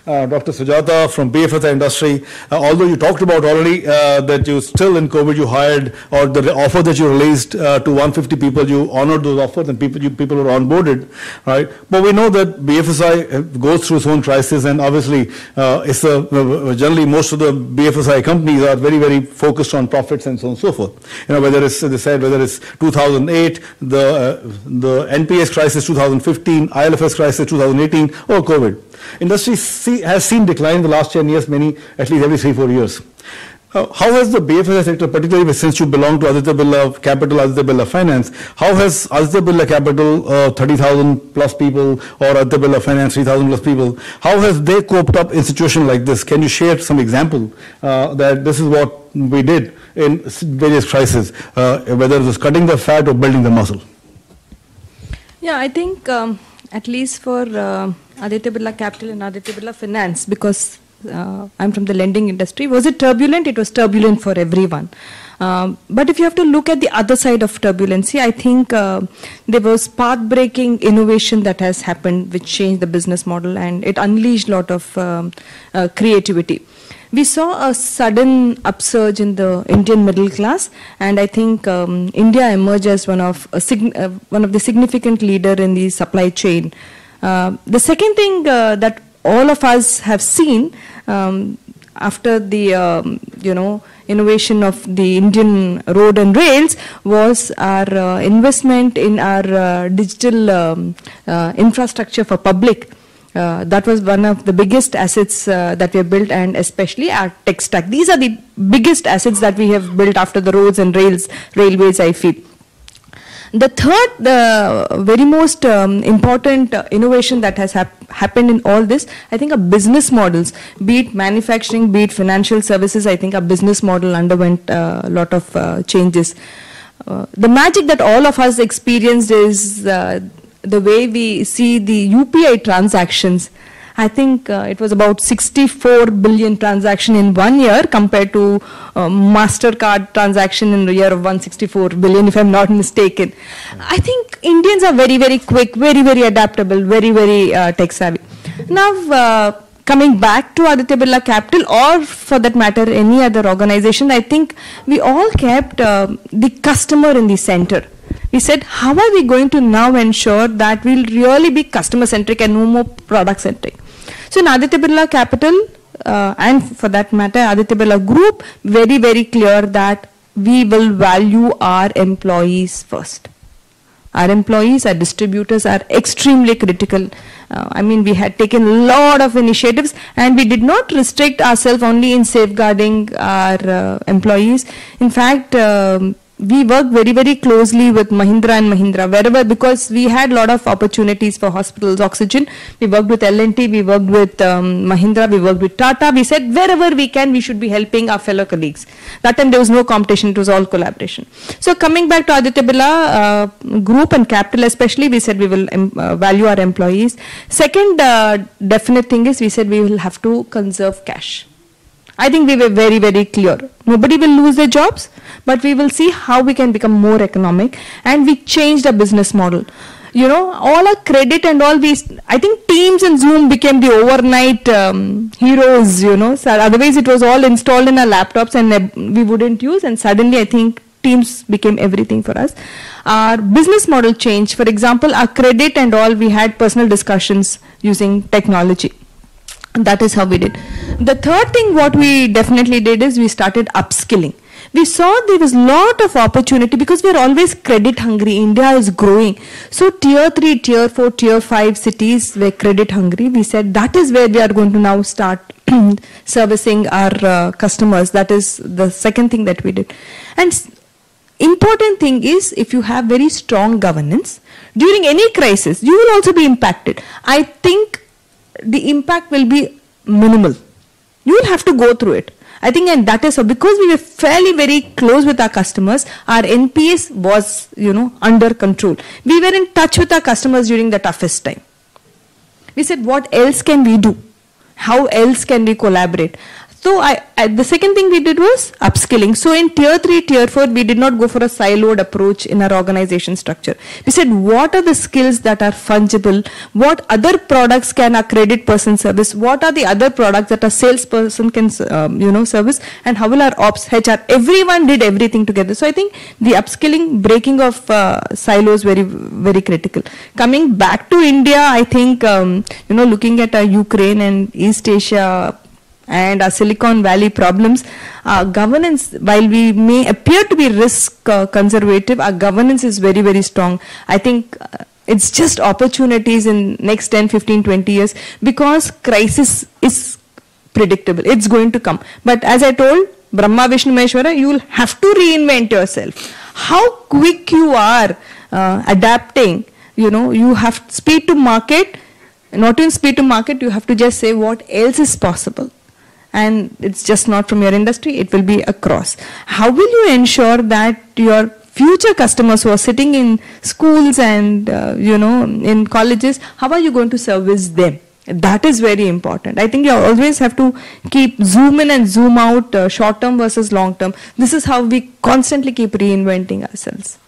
Dr. Sujata from BFSI industry. Although you talked about already that you still in COVID you hired, or the offer that you released to 150 people, you honored those offers and people were onboarded, right? But we know that BFSI goes through its own crisis, and obviously it's generally most of the BFSI companies are very, very focused on profits and so on and so forth. Whether it's, as they said, whether it's 2008, the NPS crisis 2015, ILFS crisis 2018, or COVID. Industry has seen decline in the last 10 years, at least every 3-4 years. How has the BFSI sector, particularly since you belong to Aditya Birla Capital, Aditya Birla Finance, how has Aditya Birla Capital, 30,000 plus people, or Aditya Birla Finance, 3,000 plus people, how has they coped up in situations like this? Can you share some example that this is what we did in various crises, whether it was cutting the fat or building the muscle? Yeah, I think at least for Aditya Birla Capital and Aditya Birla Finance, because I'm from the lending industry. Was it turbulent? It was turbulent for everyone. But if you have to look at the other side of turbulency, I think there was path-breaking innovation that has happened, which changed the business model, and it unleashed a lot of creativity. We saw a sudden upsurge in the Indian middle class, and I think India emerged as one of the significant leader in the supply chain. The second thing that all of us have seen after the innovation of the Indian road and rails was our investment in our digital infrastructure for public. That was one of the biggest assets that we have built, and especially our tech stack. These are the biggest assets that we have built after the roads and railways, I feel. The third, the very most important innovation that has happened in all this, I think, are business models. Be it manufacturing, be it financial services, I think our business model underwent a lot of changes. The magic that all of us experienced is the way we see the UPI transactions. I think it was about 64 billion transaction in 1 year compared to MasterCard transaction in the year of 164 billion, if I'm not mistaken. I think Indians are very, very quick, very, very adaptable, very, very tech savvy. Now, coming back to Aditya Birla Capital, or for that matter, any other organization, I think we all kept the customer in the center. We said, how are we going to now ensure that we'll really be customer-centric and no more product-centric? So in Aditya Birla Capital, and for that matter, Aditya Birla Group, very, very clear that we will value our employees first. Our employees, our distributors are extremely critical. I mean, we had taken a lot of initiatives, and we did not restrict ourselves only in safeguarding our employees. In fact, we worked very, very closely with Mahindra and Mahindra, wherever, because we had a lot of opportunities for hospitals, oxygen. We worked with L&T, we worked with Mahindra, we worked with Tata. We said wherever we can, we should be helping our fellow colleagues. That time there was no competition, it was all collaboration. So coming back to Aditya Birla Group and Capital especially, we said we will value our employees. Second definite thing is we said we will have to conserve cash. I think we were very, very clear. Nobody will lose their jobs, but we will see how we can become more economic, and we changed our business model. All our credit and all I think Teams and Zoom became the overnight heroes, So otherwise it was all installed in our laptops and we wouldn't use, and suddenly I think Teams became everything for us. Our business model changed. For example, our credit and all, we had personal discussions using technology. That is how we did. The third thing what we definitely did is we started upskilling. We saw there was a lot of opportunity because we are always credit hungry. India is growing. So tier 3, tier 4, tier 5 cities were credit hungry. We said that is where we are going to now start servicing our customers. That is the second thing that we did. And important thing is, if you have very strong governance, during any crisis, you will also be impacted. I think the impact will be minimal. You will have to go through it. I think, and that is so, because we were fairly very close with our customers, our NPS was, under control. We were in touch with our customers during the toughest time. We said, what else can we do? How else can we collaborate? So the second thing we did was upskilling. So in tier 3, tier 4, we did not go for a siloed approach in our organization structure. We said, what are the skills that are fungible? What other products can a credit person service? What are the other products that a salesperson can, service? And how will our ops, HR, everyone did everything together. So I think the upskilling, breaking of silos, very, very critical. Coming back to India, I think, looking at Ukraine and East Asia, and our Silicon Valley problems, governance, while we may appear to be risk conservative, our governance is very, very strong. I think it's just opportunities in next 10, 15, 20 years, because crisis is predictable. It's going to come. But as I told, Brahma, Vishnu, Maheshwara, you will have to reinvent yourself. How quick you are adapting, you have speed to market. Not in speed to market, you have to just say what else is possible. And it's just not from your industry, it will be across. How will you ensure that your future customers who are sitting in schools and, in colleges, how are you going to service them? That is very important. I think you always have to keep zoom in and zoom out, short term versus long term. This is how we constantly keep reinventing ourselves.